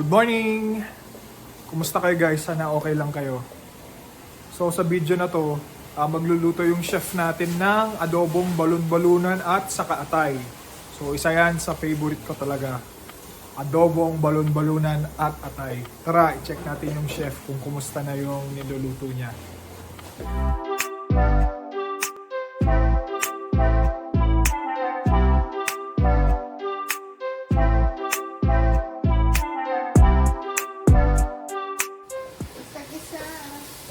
Good morning! Kumusta kayo guys? Sana okay lang kayo. So sa video na to, magluluto yung chef natin ng adobong balon-balunan at saka atay. So isa yan sa favorite ko talaga. Adobong balon-balunan at atay. Tara, i-check natin yung chef kung kumusta na yung niluluto niya.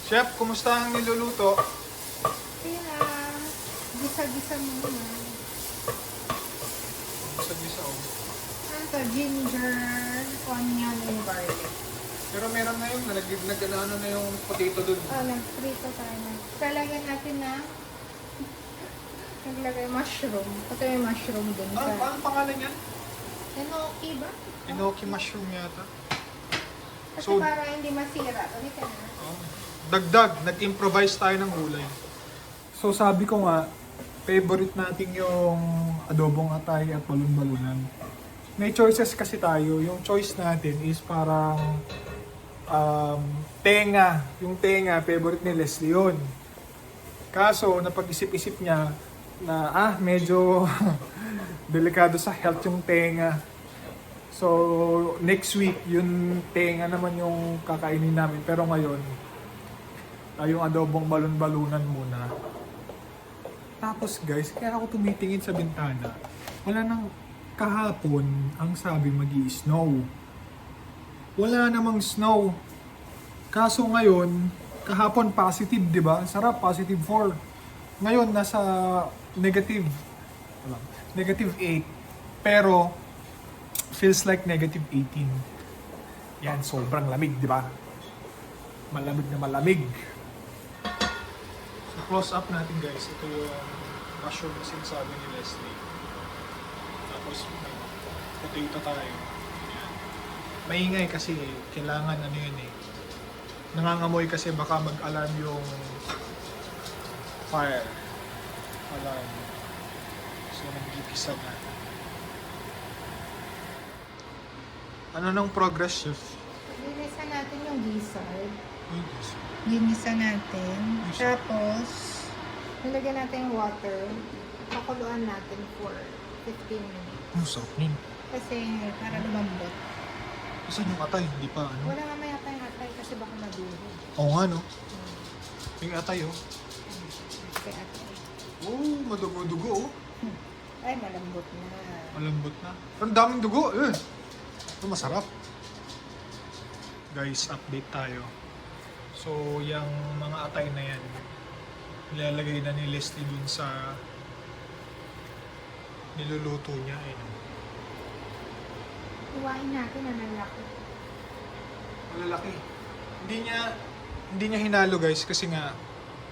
Chef, kumusta ang niluluto? Kaya, gisa-gisa muna. Gisa-gisa oh. Ano to? Ginger, onion, and garlic. Pero meron na yun, nag-ano na yung potato dun. Nag-prito tayo na. Talagyan natin na naglagay mushroom. Ito yung mushroom dun sa... Ano pangalan yan? Enoki ba? Enoki mushroom yata. Kasi So- para hindi masira. Ulit ka na. Dagdag, nag-improvise tayo ng gulay. So sabi ko nga, favorite natin yung adobong atay at balon-balunan. May choices kasi tayo. Yung choice natin is parang tenga. Yung tenga, favorite ni Leslie yun. Kaso, napag-isip-isip niya na medyo delikado sa health yung tenga. So, next week, yung tenga naman yung kakainin namin. Pero ngayon, yung adobong balon-balunan muna. Tapos guys, kaya ako tumitingin sa bintana. Wala nang kahapon ang sabi magi-snow. Wala namang snow. Kaso ngayon, kahapon positive, di ba? Sarap, positive 4. Ngayon, nasa negative 8. Pero, feels like negative 18. Yan, sobrang lamig, di ba? Malamig na malamig. So, close up natin guys. Ito yung mushroom na sinasabi ni Leslie. Tapos, may potato tayo. Yan. Maingay kasi, kailangan ano yun eh. Nangangamoy kasi baka mag-alarm yung fire. Alarm. So, nag-gipisa na. Ano nang progress, chef? Linisan natin yung gizzard. Yung gisa. Linisan natin. Gizzard. Tapos, nilagyan natin yung water. Pakuluan natin for 15 minutes. Ang sarap nun. Kasi para lumambot. Saan yung atay? Hindi pa ano? Wala nga may atay kasi baka maduro. Oo nga no. Yung atay oh. Kaya atay. Oh, madugo-dugo oh. Ay, malambot na. Malambot na. Pero ang daming dugo eh. Ito masarap. Guys, update tayo. So, yung mga atay na yan, ilalagay na ni Leslie dun sa niluluto niya. Iwain natin na nalaki. Malalaki. Hindi niya hinalo guys kasi nga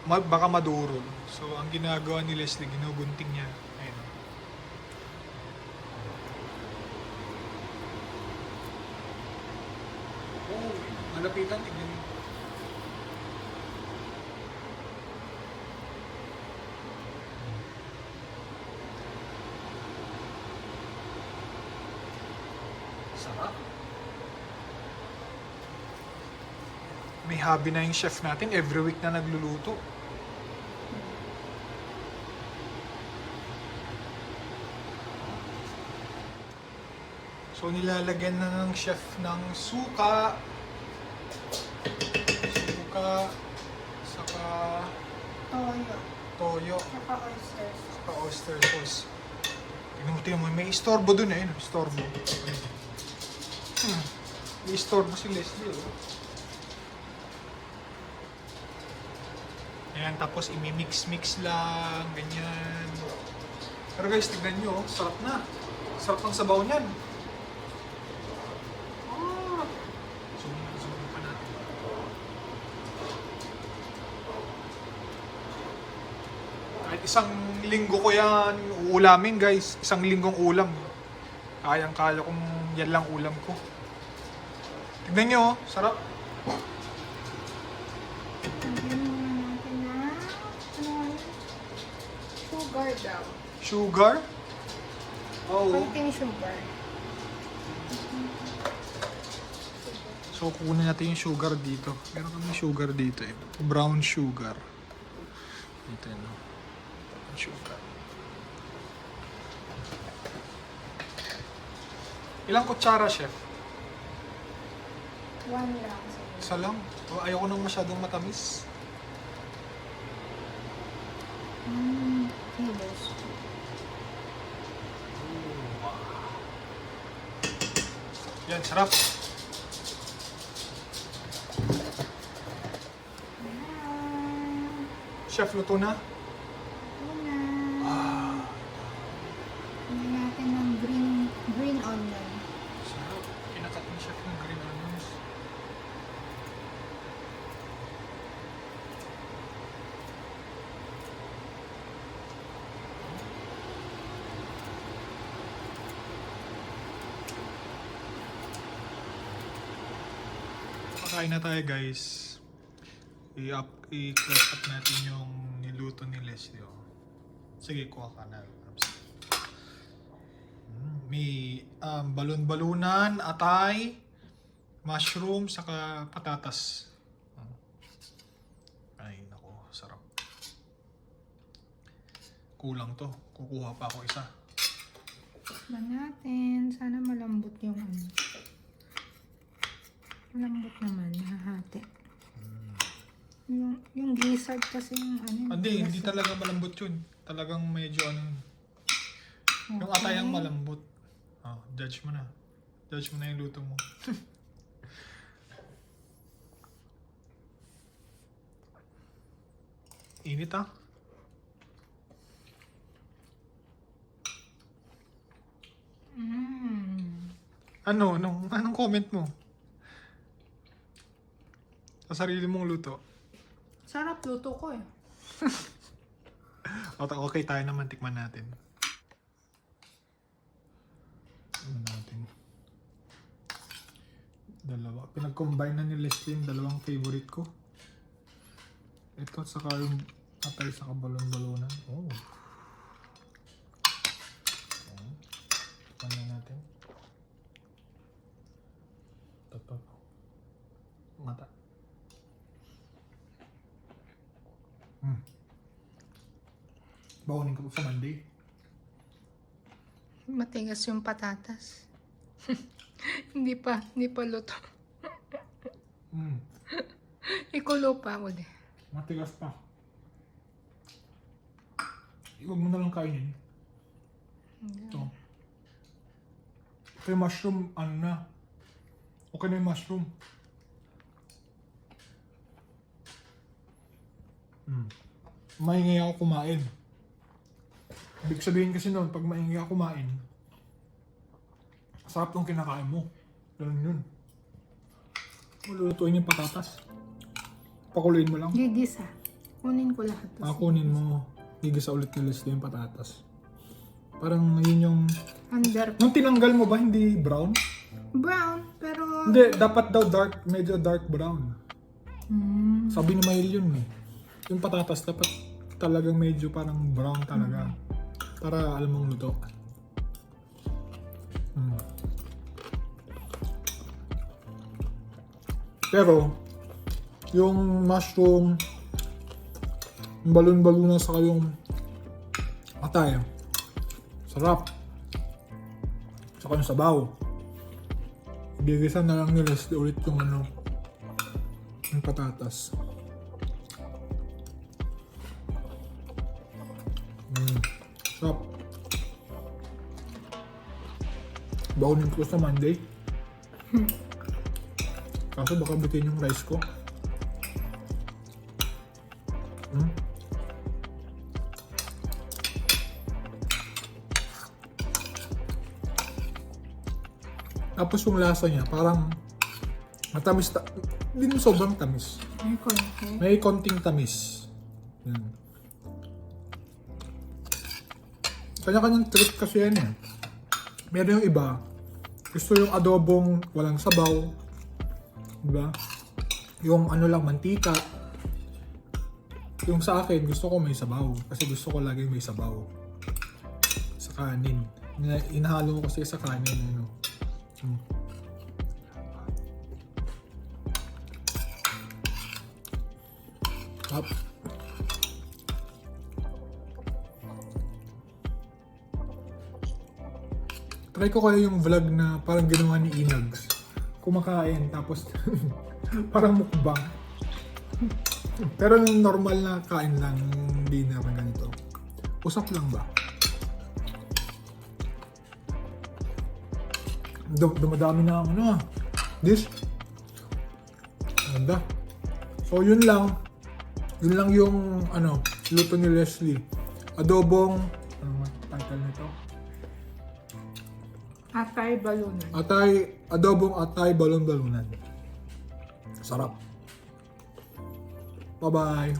baka madurog. So, ang ginagawa ni Leslie, ginugunting niya. Ayun. Oh, malapitan. Tignan niyo. Sarap. May hobby na yung chef natin. Every week na nagluluto. So, nilalagyan na ng chef ng suka. Saka Toyo. toyo, Saka oysters. saka oyster sauce. Tingnan mo, may istorbo dun eh. Istorbo. May istorbo si Leslie. Oh. Ayan, tapos imi-mix-mix lang, ganyan. Pero guys, tignan nyo, sarap na. Sarap ng sabaw niyan. Zoom pa natin. Kahit isang linggo ko yan uulamin guys. Isang linggong ulam. Kayang-kaya kong yan lang ulam ko. Tignan nyo, sarap. Sugar daw. Sugar? Oo. Konting sugar. So, kukunin natin yung sugar dito. Meron kami sugar dito eh. Brown sugar. Dito yun. Sugar. Ilang kutsara, chef? 1 lang. Isa lang. O, ayoko nang masyadong matamis. Tablespoon. Yan, sarap. Chef, luto na? Una. Lagyan natin ng green onion. Sarap. Kinakat ni chef ng green onions. Pakain na tayo, guys. I-close up natin yung niluto ni Leslie. Oh. Sige, kuha ka na. May balon-balunan, atay, mushroom, saka patatas. Ay, nako, sarap. Kulang to. Kukuha pa ako isa. Tikman natin. Sana malambot yung ano. Malambot naman. Nahahati. Yung gizzard kasi yung ano. Hindi talaga malambot yun. Talagang medyo ano. Yung atay ang malambot. Oh, judge mo na. Judge mo na yung luto mo. Init ah. Anong comment mo? Sa sarili mong luto. Sarap luto ko eh. Okay tayo naman, tikman natin. Tikman natin. Dalawa. Pinag-combine na ni Leslie yung dalawang favorite ko. Ito, saka yung atay, saka balon-balonan. Oh. Tikman na natin. Ito. Mata. Bawanin ko sa Monday. Matigas yung patatas. hindi pa luto. Ikulo pa ulit. Matigas pa. Huwag mo na lang kainin. Ito. Ito yung mushroom, ano na. Okay na yung mushroom. Maingay ako kumain. Ibig sabihin kasi noon, pag maingay ako kumain, sarap nung kinakain mo. Ganun yun. Lulutuin yung patatas. Pakuluin mo lang. Gigisa. Kunin ko lahat. Kunin mo. Gigisa ulit ni Leslie yung patatas. Parang yun yung... Under. Nung tinanggal mo ba, hindi brown? Brown, pero... Hindi, dapat daw dark, medyo dark brown. Sabi ni Mail yun eh. Yung patatas dapat talagang medyo parang brown talaga. Para alam mong luto. Pero, yung mushroom, yung balon-balunan saka yung atay, sarap. Saka yung sabaw. Gigisa na lang ni Leslie ulit yung ano, yung patatas. Sarap. Baunin ko sa Monday. Kaso baka bitin yung rice ko. Tapos yung lasa niya, parang matamis, hindi mo sobrang tamis. May konting tamis. Yan. Kanya-kanyang trip kasi yan eh. Meron yung iba, gusto yung adobong walang sabaw. Diba? Yung ano lang, mantika. Yung sa akin, gusto ko may sabaw. Kasi gusto ko lagi may sabaw. Sa kanin. Inahalo ko kasi sa kanin. Ano. Up. Try ko kaya yung vlog na parang ginawa ni Inags. Kumakain tapos parang mukbang. Pero yung normal na kain lang, hindi naman ganito. Usap lang ba? Dumadami na ang ano dish. Ganda. So yun lang. Yun lang yung ano, luto ni Leslie. Adobong, ano nga title nito? Atay balunan. Adobong atay balon-balunan. Sarap. Bye-bye.